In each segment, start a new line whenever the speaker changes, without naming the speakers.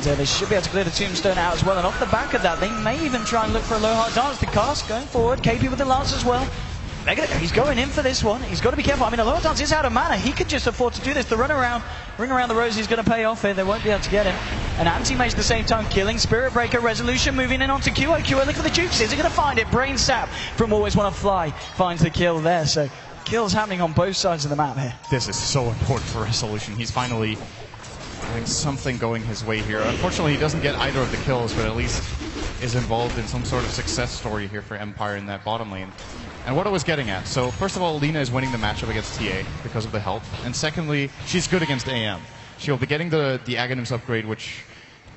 and they should be able to clear the tombstone out as well. And off the back of that, they may even try and look for a low heart dance. The cast going forward, KP with the lance as well. He's going in for this one. He's got to be careful. I mean, a low heart dance is out of mana. He could just afford to do this. The ring around the rosy is going to pay off here. They won't be able to get him. And anti-mage at the same time killing. Spirit Breaker, Resolution moving in onto QO. QO looking for the jukes. Is he going to find it? Brain Sap from Always Wanna Fly finds the kill there. So kills happening on both sides of the map here.
This is so important for Resolution. He's finally having something going his way here. Unfortunately, he doesn't get either of the kills, but at least is involved in some sort of success story here for Empire in that bottom lane. And what I was getting at, so first of all, Lina is winning the matchup against TA because of the help. And secondly, she's good against AM. She'll be getting the Aghanims upgrade, which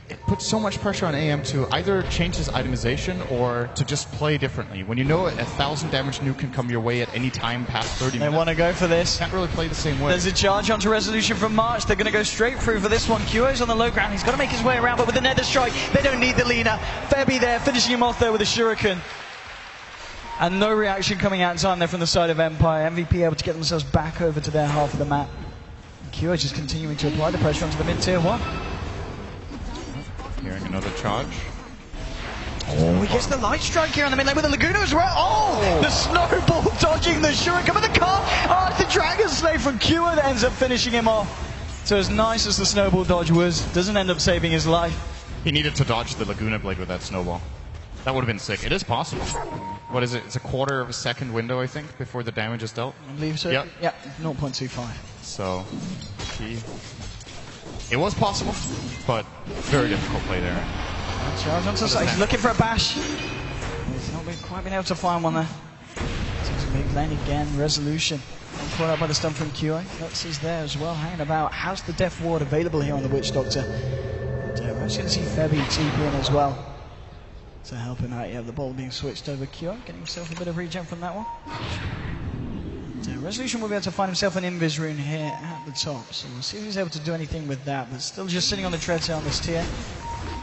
it puts so much pressure on AM to either change his itemization or to just play differently. When you know 1,000 damage nuke can come your way at any time past 30 minutes.
They want to go for this.
Can't really play the same way.
There's a charge onto Resolution from March. They're going to go straight through for this one. QO's on the low ground. He's got to make his way around, but with the Nether Strike, they don't need the Lina. Febby there, finishing him off there with a Shuriken. And no reaction coming out in time there from the side of Empire. MVP able to get themselves back over to their half of the map. QO just continuing to apply the pressure onto the mid-tier 1.
Hearing another charge.
Oh, he gets the light strike here on the mid lane with the Laguna as well. Oh, the snowball dodging the Shuriken with the car. Oh, it's the Dragon Slave from QO that ends up finishing him off. So as nice as the snowball dodge was, doesn't end up saving his life.
He needed to dodge the Laguna Blade with that snowball. That would have been sick. It is possible. What is it? It's a quarter of a second window, I think, before the damage is dealt.
I believe so.
Yep.
Yeah, 0.25.
So, it was possible, but very difficult play there.
Charge onto the side. He's looking for a bash. He's not quite been able to find one there. Seems a big lane again. Resolution. Caught up by the stun from QA. Luxie's there as well, hanging about. How's the Death Ward available here on the Witch Doctor? We're actually going to see Febby TP in as well to help him out. Yeah, the ball being switched over QA, getting himself a bit of regen from that one. Resolution will be able to find himself an Invis rune here at the top, so we'll see if he's able to do anything with that, but still just sitting on the treads on this tier.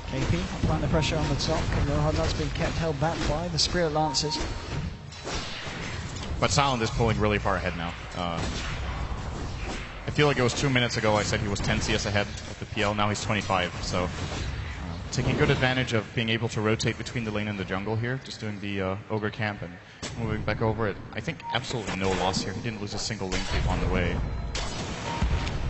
KP applying the pressure on the top, and the hard that's being kept held back by the Spirit Lancers.
But Silent is pulling really far ahead now. I feel like it was 2 minutes ago I said he was 10 CS ahead of the PL, now he's 25, so taking good advantage of being able to rotate between the lane and the jungle here, just doing the Ogre camp and moving back over it. I think absolutely no loss here. He didn't lose a single lane creep on the way.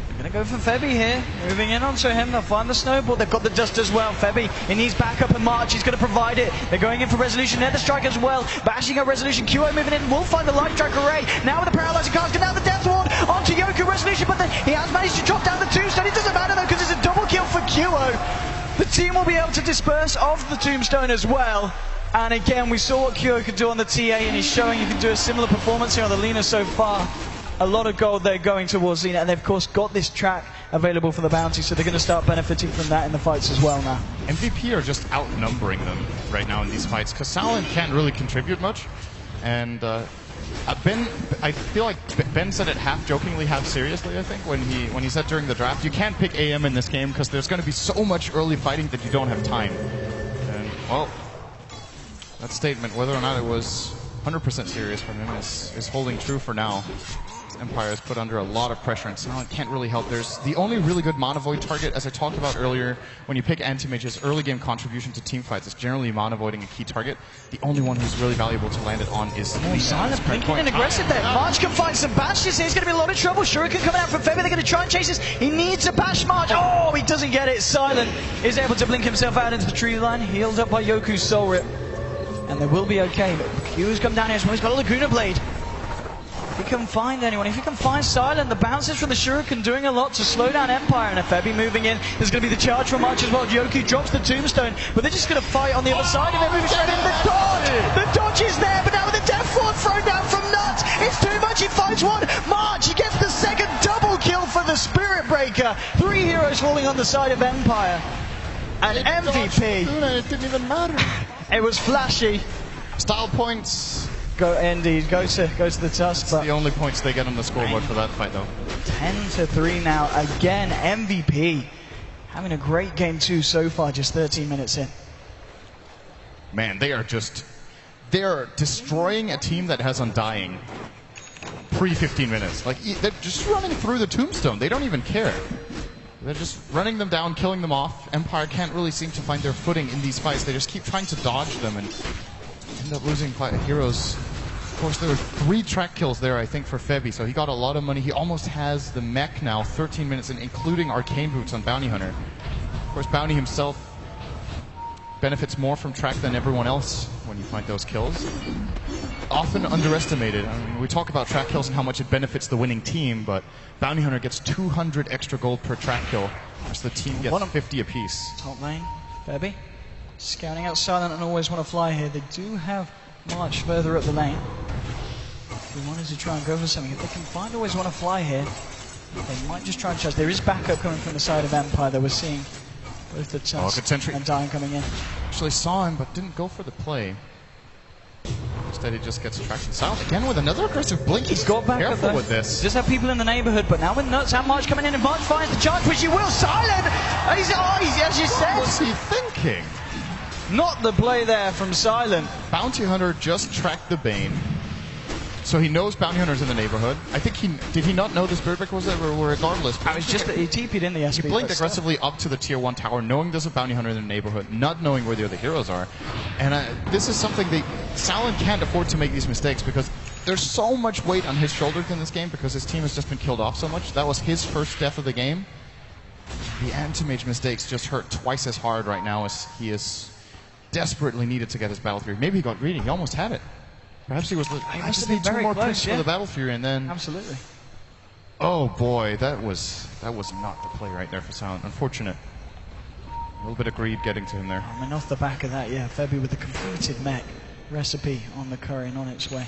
They're going to go for Febby here, moving in onto him. They'll find the snowball. They've got the dust as well. Febby, he needs backup and March. He's going to provide it. They're going in for Resolution. Nether Strike as well. Bashing up Resolution. QO moving in. Will find the Light Strike Array. Now with the Paralyzing Cast. Now the Death Ward onto Yoku. Resolution, but he has managed to drop down the tombstone. It doesn't matter though because it's a double kill for QO. The team will be able to disperse off the tombstone as well. And again, we saw what QO could do on the TA, and he's showing he can do a similar performance here on the Lina so far. A lot of gold there going towards Lina, and they've of course got this track available for the bounty, so they're going to start benefiting from that in the fights as well now.
MVP are just outnumbering them right now in these fights, because Silent can't really contribute much. And Ben, I feel like Ben said it half jokingly, half seriously, I think, when he said during the draft, you can't pick AM in this game because there's going to be so much early fighting that you don't have time. And, well, that statement, whether or not it was 100% serious from him, is holding true for now. Empire is put under a lot of pressure, and Silent can't really help. There's the only really good Mana Void target, as I talked about earlier, when you pick anti-mage's early game contribution to team fights, it's generally Mana Voiding a key target. The only one who's really valuable to land it on is
Silent blinking and aggressive there. March can find some bashes here. He's going to be a lot of trouble. Shuriken coming out from Febby. They're going to try and chase this. He needs a bash March. Oh, he doesn't get it. Silent is able to blink himself out into the tree line, healed up by Yoku's Soul Rip. And they will be okay, but Q's come down here as well. He's got a Laguna Blade. If he can find anyone, if he can find Silent, the bounces from the Shuriken doing a lot to slow down Empire. And a Febby moving in. There's going to be the charge from March as well. Yoku drops the tombstone, but they're just going to fight on the other side of it. Moving straight in. The dodge is there, but now with the Death Ward thrown down from Nuts, it's too much. He finds one. March, he gets the second double kill for the Spirit Breaker. 3 heroes falling on the side of Empire. And MVP.
It didn't even matter.
It was flashy.
Style points.
Indeed, go to the Tusk.
It's the only points they get on the scoreboard for that fight, though.
10-3 now. Again, MVP having a great game too so far. Just 13 minutes in.
Man, they are destroying a team that has Undying pre 15 minutes. Like they're just running through the tombstone. They don't even care. They're just running them down, killing them off. Empire can't really seem to find their footing in these fights. They just keep trying to dodge them and end up losing heroes. Of course, there were 3 track kills there, I think, for Febby, so he got a lot of money. He almost has the mech now, 13 minutes in, including Arcane Boots on Bounty Hunter. Of course, Bounty himself benefits more from track than everyone else when you find those kills. Often underestimated. I mean, we talk about track kills and how much it benefits the winning team, but Bounty Hunter gets 200 extra gold per track kill, whereas the team gets 50 apiece.
Top lane, Febby. Scouting out Silent and Always Want to Fly here. They do have March further up the lane. If they wanted to try and go for something, if they can find Always Want to Fly here, they might just try and charge. There is backup coming from the side of Empire that we're seeing. Both the Tusk and Dying coming in.
Actually saw him, but didn't go for the play. Instead, he just gets tracked and Silent again with another aggressive blink.
He's got back
careful with this.
Just have people in the neighborhood, but now with Nuts and March coming in, and March finds the charge, which he will. Silent! He's as you said.
What was he thinking?
Not the play there from Silent.
Bounty Hunter just tracked the Bane. So he knows Bounty Hunter's in the neighborhood. I think did he not know the Spirit Breaker was there, or regardless?
It's just that he TP'd in the SP.
He blinked aggressively up to the tier 1 tower, knowing there's a Bounty Hunter in the neighborhood, not knowing where the other heroes are. And this is something Silent can't afford to make these mistakes, because there's so much weight on his shoulders in this game, because his team has just been killed off so much. That was his first death of the game. The anti-mage mistakes just hurt twice as hard right now, as he is desperately needed to get his Battle Fury. Maybe he got greedy. He almost had it. Perhaps he was. I just need 2 more picks for the Battle Fury, and then.
Absolutely.
Oh boy, that was not the play right there for Silent. Unfortunate. A little bit of greed getting to him there.
I mean, off the back of that, yeah, Febby with the completed mech recipe on the curry and on its way.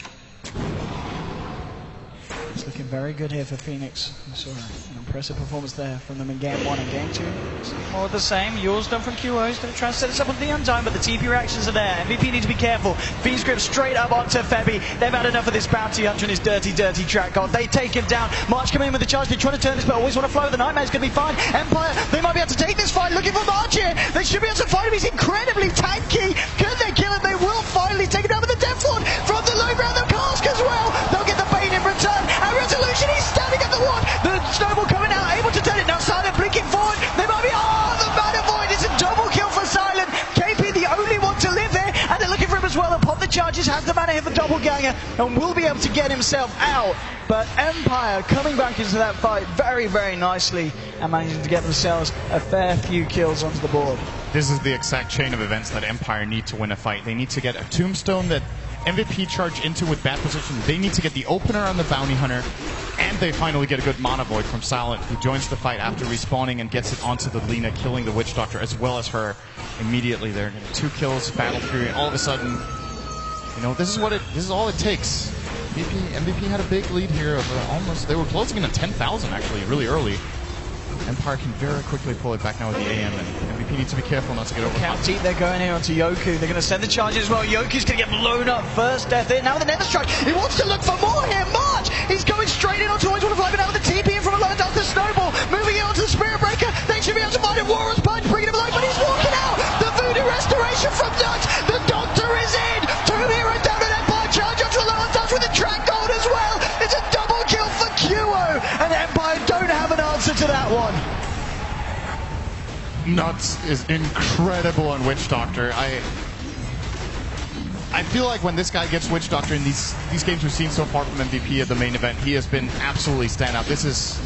It's looking very good here for Phoenix. We saw an impressive performance there from them in Game 1 and Game 2. It's more of the same. Yours done from QO. He's going to try and set us up on the Undyne, but the TP reactions are there. MVP needs to be careful. Phoenix grip straight up onto Febby. They've had enough of this Bounty Hunter and his dirty, dirty track card. They take him down. March coming in with the charge. They try to turn this, but Always Want to Fly with the Nightmare's going to be fine. Empire, they might be able to take this fight. Looking for March here. They should be able to fight him. He's incredibly tanky. Could they kill him? They will finally take him down with the Death Ward from the low ground. They'll cask as well. They'll get the Bane in return. And Resolution, he's standing at the ward. The Snowball coming out, able to turn it. Now Silent blinking forward. They might be. Oh, the Mana Void. It's a double kill for Silent. KP, the only one to live here. And they're looking for him as well. And pop the charges, has the mana hit the double ganger, and will be able to get himself out. But Empire coming back into that fight very, very nicely and managing to get themselves a fair few kills onto the board.
This is the exact chain of events that Empire need to win a fight. They need to get a Tombstone that MVP charge into with bad position. They need to get the opener on the Bounty Hunter, and they finally get a good Mana Void from Silent, who joins the fight after respawning and gets it onto the Lina, killing the Witch Doctor as well as her immediately there. 2 kills, Battle Fury, all of a sudden, you know, this is all it takes. MVP had a big lead here of they were closing in at 10,000 actually, really early. Empire can very quickly pull it back now with the AM, and MVP needs to be careful not to get over.
Count deep, they're going here onto Yoku. They're going to send the charge as well. Yoku's going to get blown up. First death in. Now with the Nether Strike. He wants to look for more here. March! He's going straight in onto Always Want to Fly, but now with the TP in from a low down to Snowball. Moving in onto the Spirit Breaker. They should be able to find a Warrior's Punch, bringing him alive, but he's walking out. The Voodoo Restoration from Nuts. The Doctor is in. 2 heroes down at Empire. Charge onto a low touch with a track gold as well. It's a double kill for QO, and Empire don't have an answer to that one.
Nuts is incredible on Witch Doctor. I feel like when this guy gets Witch Doctor in these games we've seen so far from MVP at the main event, he has been absolutely standout. This is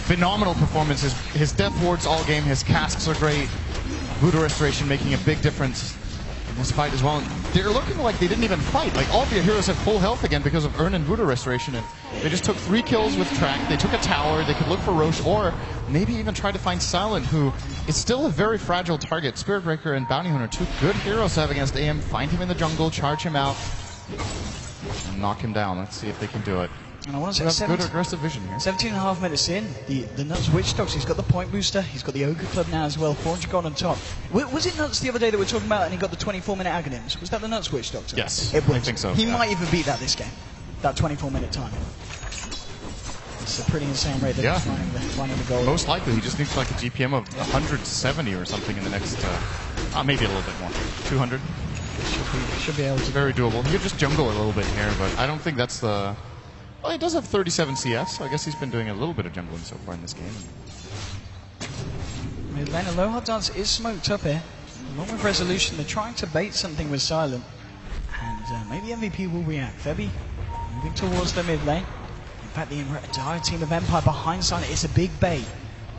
phenomenal performances. His Death Wards all game, his casks are great. Voodoo Restoration making a big difference in this fight as well. They're looking like they didn't even fight. Like, all of your heroes have full health again because of Urn and Voodoo Restoration, and they just took 3 kills with Track. They took a tower. They could look for Roche, or maybe even try to find Silent, who is still a very fragile target. Spirit Breaker and Bounty Hunter, 2 good heroes to have against AM. Find him in the jungle, charge him out, and knock him down. Let's see if they can do it.
And I want to say
good aggressive vision here.
17.5 minutes in, the Nuts Witch Dogs, he's got the point booster, he's got the Ogre Club now as well, 400 gold on top. Was it Nuts the other day that we were talking about and he got the 24-minute Aghanim's? Was that the Nuts Witch Dogs?
Yes,
it was.
I think so.
He might even beat that this game, that 24-minute time. It's a pretty insane rate that he's finding the gold.
Most likely, he just needs like a GPM of 170 or something in the next, maybe a little bit more, 200.
Should be able to.
Very doable. He could just jungle a little bit here, but I don't think that's the... Well, he does have 37 CS, so I guess he's been doing a little bit of jungling so far in this game.
Mid lane, Aloha Dance is smoked up here. Along with Resolution, they're trying to bait something with Silent. And maybe MVP will react. Febby moving towards the mid lane. In fact, the entire team of Empire behind Silent is a big bait.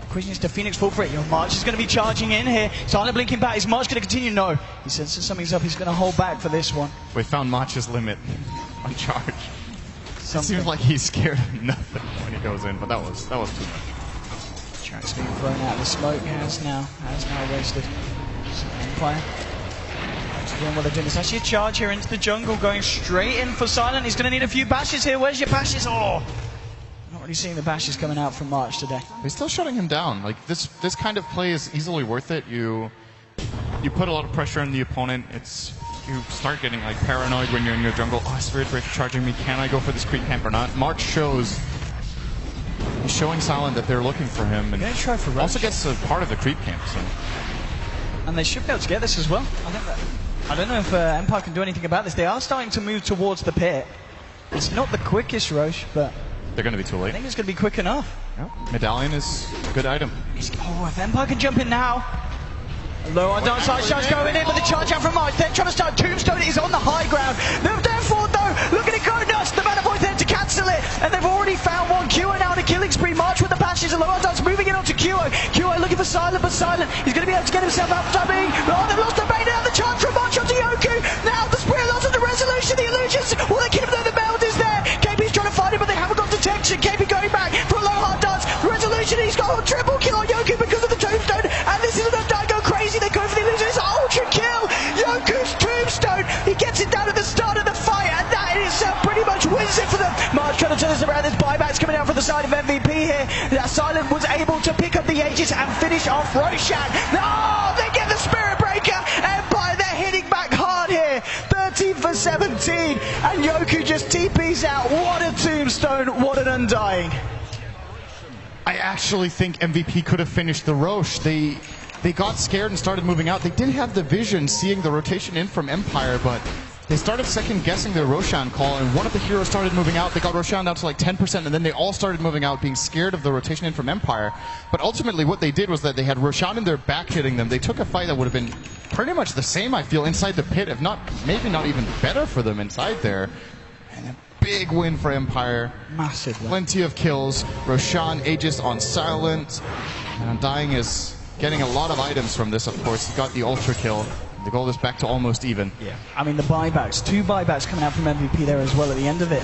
The question is, does Phoenix fall for it? March is going to be charging in here. Silent blinking back. Is March going to continue? No. He senses something's up. He's going to hold back for this one.
We found March's limit on charge. It seems like he's scared of nothing when he goes in, but that was too much.
Track's being thrown out. The smoke has now wasted. So Empire doing what they're doing. It's actually a charge here into the jungle, going straight in for Silent. He's going to need a few bashes here. Where's your bashes? Oh, not really seeing the bashes coming out from March today.
He's still shutting him down. Like this kind of play is easily worth it. You put a lot of pressure on the opponent. You start getting like paranoid when you're in your jungle. Oh, Spirit Breaker charging me. Can I go for this creep camp or not? March he's showing Silent that they're looking for him, and
try for
also gets a part of the creep camp. So.
And they should be able to get this as well. I don't know if Empire can do anything about this. They are starting to move towards the pit. It's not the quickest rush, but
they're going to be too late.
I think it's going to be quick enough.
Yeah. Medallion is a good item.
If Empire can jump in now. Low on downside, Shaz going in, but the charge out from March. They're trying to start Tombstone. It is on the high ground. Therefore, though, look at it go nuts. The Mana Void there to cancel it. And they've already found one. QO now on a killing spree. March with the bashes. Low on dance moving in onto QO. QO looking for Silent, but Silent, he's going to be able to get himself out. Oh, they've lost the bait. Now the charge from March onto Yoku. Now the Spirit lost on the Resolution. The illusions. Well, they keep them there. The meld is there. KP's trying to fight it, but they haven't got detection. KP going back for a low hard dance. Resolution, he's got a triple kill on Yoku because of the Tombstone. And this is enough to go crazy. They go for the illusion. It's an ultra kill. Yoku's Tombstone. He gets it down at the start of the fight, and that in itself pretty much wins it for them. March trying to turn this around. There's buybacks coming out from the side of MVP here. Silent was able to pick up the Aegis and finish off Roshan. No, they get the Spirit Breaker. Empire, they're hitting back hard here. 13 for 17, and Yoku just TPs out. What a Tombstone. What an Undying.
I actually think MVP could have finished the Roche. They got scared and started moving out. They did have the vision seeing the rotation in from Empire, but they started second guessing their Roshan call, and one of the heroes started moving out. They got Roshan down to like 10%, and then they all started moving out, being scared of the rotation in from Empire. But ultimately what they did was that they had Roshan in their back hitting them. They took a fight that would have been pretty much the same, I feel, inside the pit, if not, maybe not even better for them inside there. And a big win for Empire.
Massive win.
Plenty of kills. Roshan, Aegis on Silent. And Undying is getting a lot of items from this, of course. He got the ultra kill. The goal is back to almost even.
Yeah. I mean, the buybacks, 2 buybacks coming out from MVP there as well at the end of it.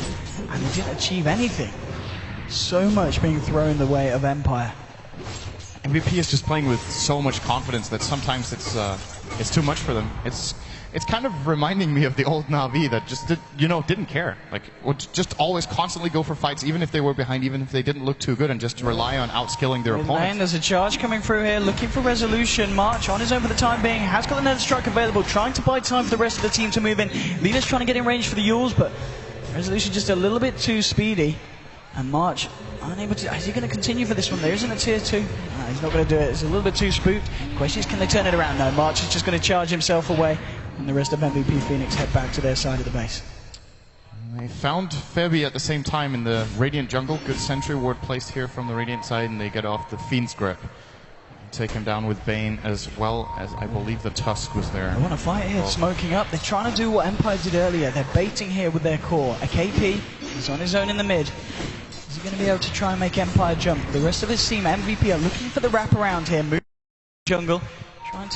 And they didn't achieve anything. So much being thrown the way of Empire.
MVP is just playing with so much confidence that sometimes it's too much for them. It's kind of reminding me of the old Na'Vi that just didn't care. Like, would just always constantly go for fights, even if they were behind, even if they didn't look too good, and just rely on outskilling their opponents.
And there's a charge coming through here, looking for Resolution. March on his own for the time being, has got the Nether Strike available, trying to buy time for the rest of the team to move in. Leader's trying to get in range for the Yules, but Resolution just a little bit too speedy. And March unable to. Is he going to continue for this one? There isn't a tier 2. He's not going to do it. It's a little bit too spooked. Question is, can they turn it around? No, March is just going to charge himself away. And the rest of MVP Phoenix head back to their side of the base.
They found Febby at the same time in the Radiant jungle. Good sentry ward placed here from the Radiant side, and they get off the Fiend's Grip. Take him down with Bane, as well as I believe the Tusk was there.
They want to fight here, smoking up. They're trying to do what Empire did earlier. They're baiting here with their core. A KP is on his own in the mid. Is he going to be able to try and make Empire jump? The rest of his team, MVP, are looking for the wraparound here. Move jungle, trying to